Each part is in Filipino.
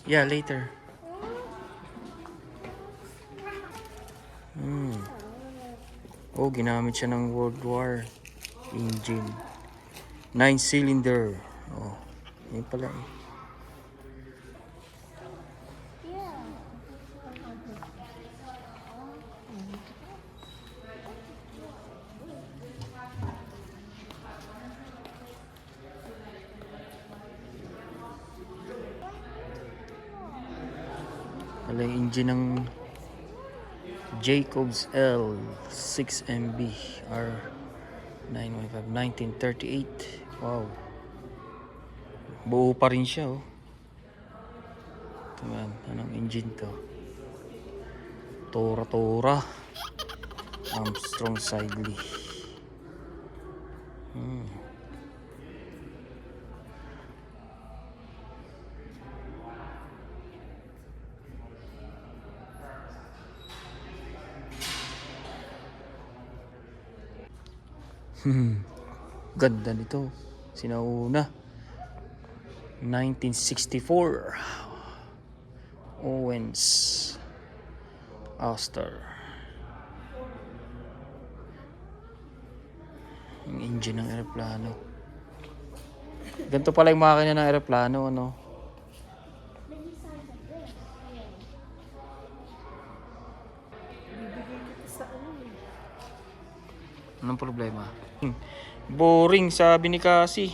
Yeah, later. Oh, ginamit siya ng World War engine. 9-cylinder. Oh, yun pala eh. Pala yung engine ng Jacobs L 6MB R915 1938. Wow, buo pa rin siya oh. Ito man, anong engine to? Tora Armstrong Sidley. Ganda nito. Sinauna 1964 Owens Astor. Yung engine ng eroplano. Ganito pala yung makina ng eroplano, ano? Anong problema? Boring, sabi ni Cassie.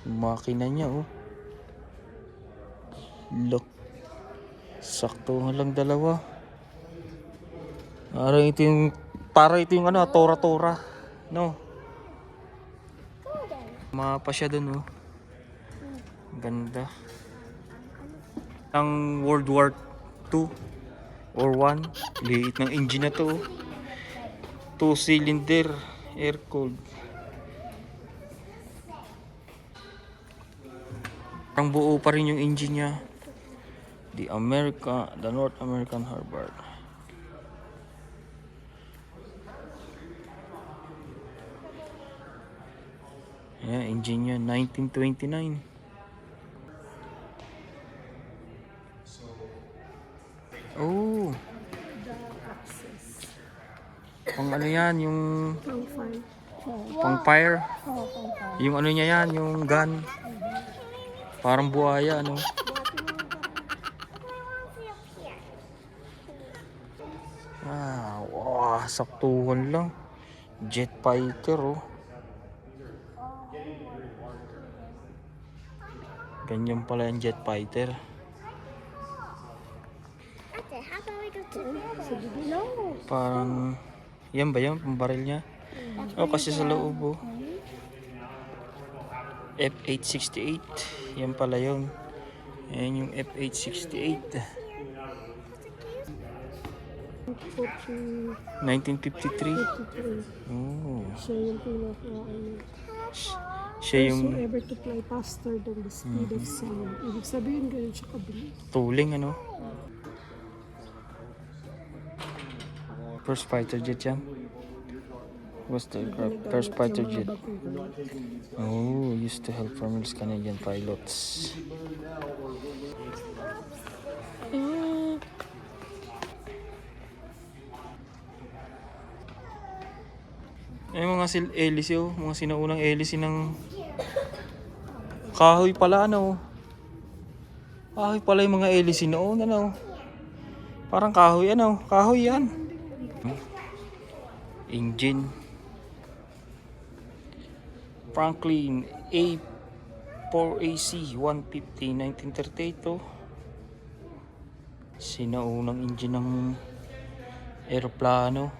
Makina niya oh. Look. Sakto lang dalawa. Para ito yung ano, tora. No. Mapa siya dun oh. Ganda. Ang World War 2 or 1. Liit ng engine na to. 2-cylinder air cooled. Parang buo pa rin yung engine niya. The North American Harbor. Yeah, engine niya 1929. Oh. Pang ano yan, yung pang fire. Yung ano niya yan, yung gun. Parang buhaya, ano. Wow, saktuhan lang. Jet fighter, oh. Ganyan pala yung jet fighter. Parang, yan ba yan? Pambaril niya? Oh, kasi sa loob, oh. F868. Yan pala yun. Yan yung F868. 1953. Oh. Siya yung ever to fly faster than the speed of sound. Ibig sabihin ganun siya kabilis. tuling, ano. First fighter jet yan. What's the aircraft? First fighter jet. Oh, used to help famous Canadian pilots. Ay, mga hélice oh, mga sinaunang hélice ng kahoy pala, ano. Kahoy pala yung mga hélice noon, ano. Parang kahoy, ano. Kahoy yan. Engine Franklin A4AC 150 1938 to. Sinaunang engine ng eroplano.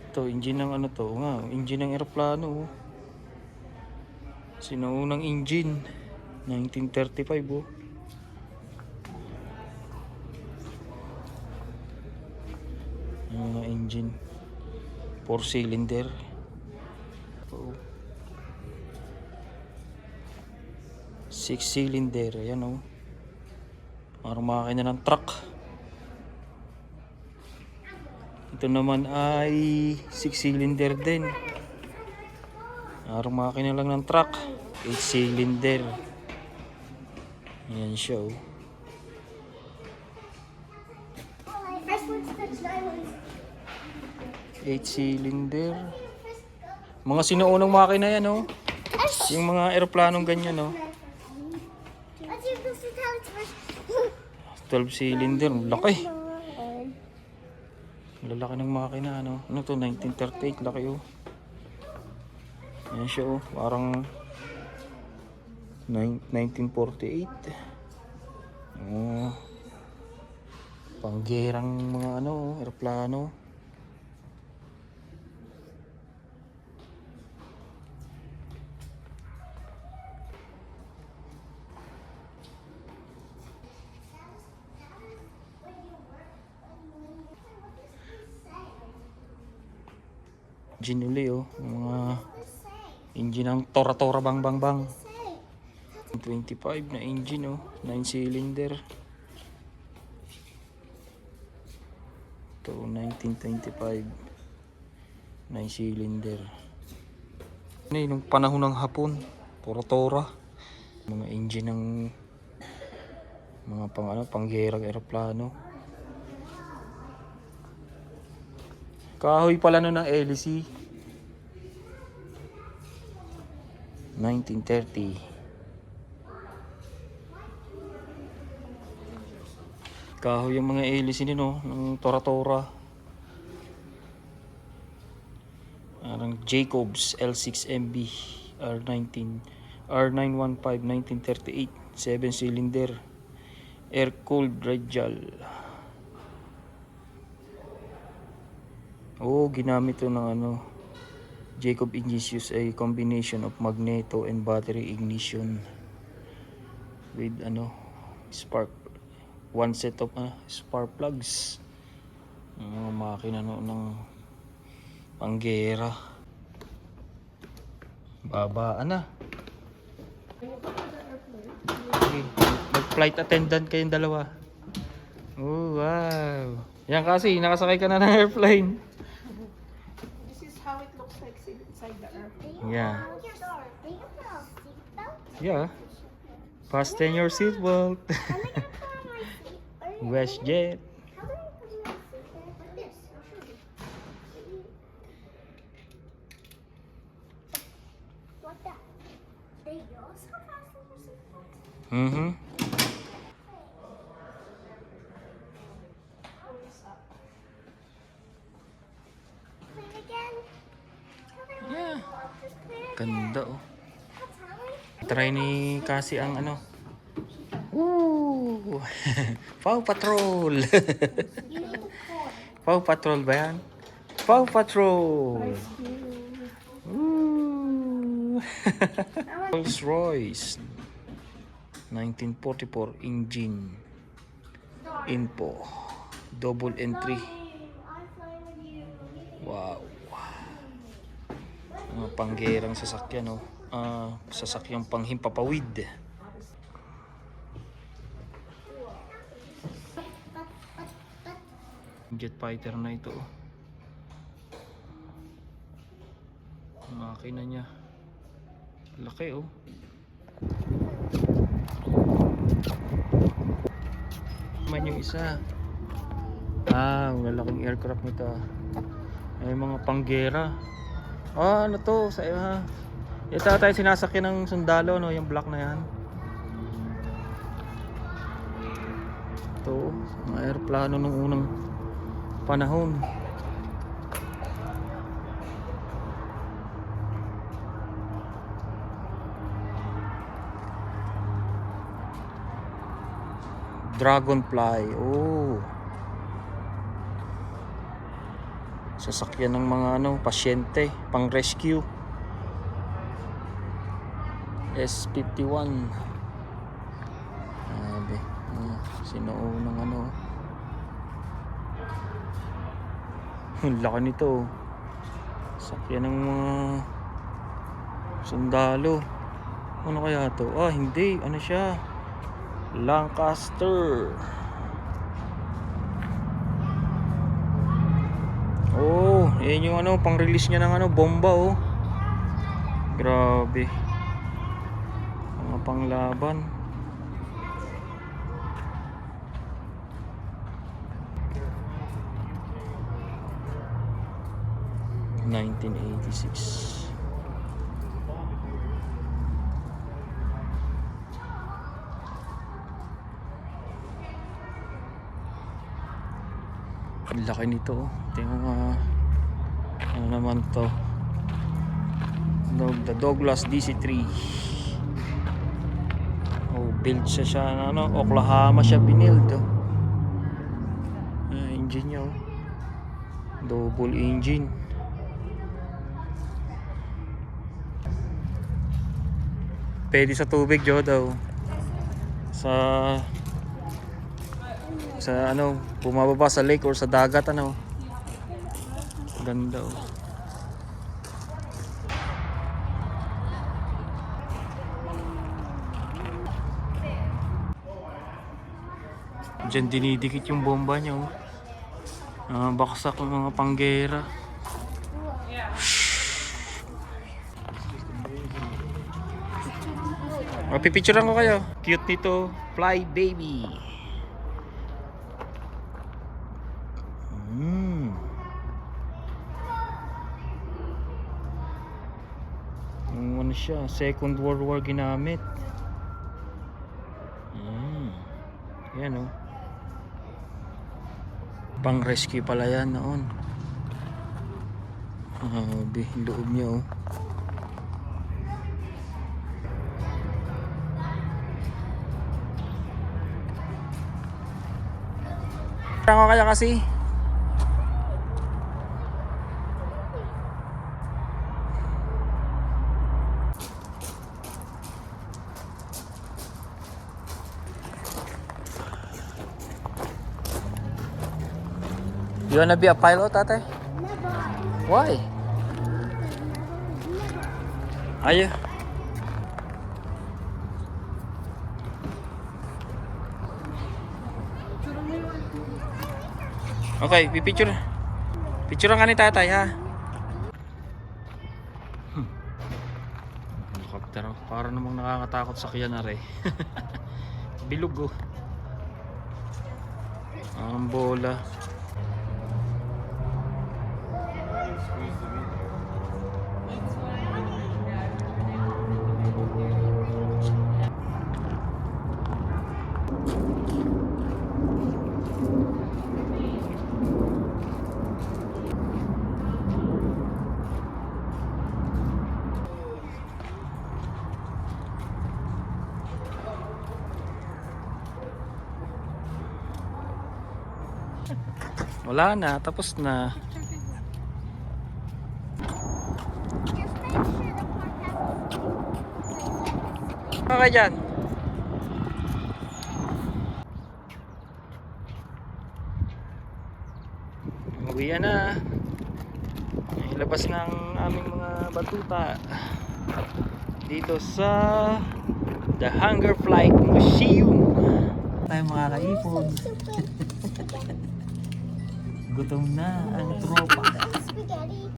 Ito, engine ng ano to, nga, engine ng eroplano. Sinaunang engine 1935 oh. Yung mga engine 4-cylinder. 6-cylinder, ayan oh. Parang makina ng truck. Ito naman ay 6-cylinder din. Parang makina lang ng truck. 8-cylinder. Yan siya, oh. 8-cylinder. Mga sinuunang makina yan, oh. Yung mga eroplanong ganyan, oh. 12-cylinder. Laki. Lalaki ng makina, ano. Ano to? 1938. Laki, oh. Yan siya, oh. Parang 1948. Oh. Panggerang mga ano, eroplano. Engine uli, oh. Mga engine ng Tora bang bang bang. 25 na engine, oh. 9-cylinder. Ito 1925. 9-cylinder. Ano yun, nung panahon ng Hapon, Tora mga engine ng mga panggerang eroplano. Kahoy pala nun ng LC. 1930. Kahoy yung mga LC nino ng Tora. Parang Jacobs L6MB R915 1938 7-cylinder air-cooled radial. Oh, ginamit to ng ano, Jacob engines use a combination of magneto and battery ignition with ano, spark, one set of spark plugs. Mga makina no, ng panggera. Babaan na. Okay. Mag-flight attendant kayong dalawa. Oh, wow. Yan kasi, nakasakay ka na ng airplane. This is how it looks like inside the airplane. Yeah. Yeah. Fasten your seatbelt. WestJet. Mm-hmm. Yeah. Ganda, oh. Try ni kasi ang ano. Woo! Paw Patrol. Paw Patrol ba yan? Paw Patrol. Woo! Rolls Royce 1944 engine info double entry. Wow. Mga panggerang sasakyan, oh. Sasakyang panghimpapawid. Jet fighter na ito, oh. Makina niya laki, oh. Man yung isa, lalaking aircraft nito. Ay mga panggera. Ano to sa ito tayo sinasakyan ng sundalo, no, yung black na yan. Ito mga aeroplano nung unang panahon. Dragonfly, oh. Sasakyan ng mga ano, pasyente, pang rescue. S51. Sabi, sinuunang ano. Ang laki nito. Sakyan ng mga sundalo. Ano kaya to? Hindi, ano siya? Lancaster. Ayan yung ano, pang-release niya ng ano, bomba oh. Grabe. Mga panglaban. (1986) Ang laki nito oh. Ito yung ano naman to, the Douglas DC-3. Oh, build siya ano, Oklahoma siya binild oh. Engine niya oh. Double engine. Pwede sa tubig jo daw. Sa ano, bumababa sa lake or sa dagat ano. Ganda oh. Diyan dinidikit yung bomba niya oh. Baksak ng mga panggera. Pipicturean ko kayo. Cute nito, Fly Baby. Ano siya, Second World War ginamit. Yan oh. Pang rescue pala yan noon. Loob niya oh. Ako kaya kasi. You wanna be a pilot, ate? Why? Ayo. Okay, pipicture. Picturean ka ni tatay ha. Helicopter, para namang nakakatakot sa kiyanare. Bilog oh. Ang bola. Wala na, tapos na. Okay dyan. Uwian na. Ilabas ng aming mga batuta dito sa The Hunger Flight Museum. Tayo mga kaipon. Gutom na ang tropa.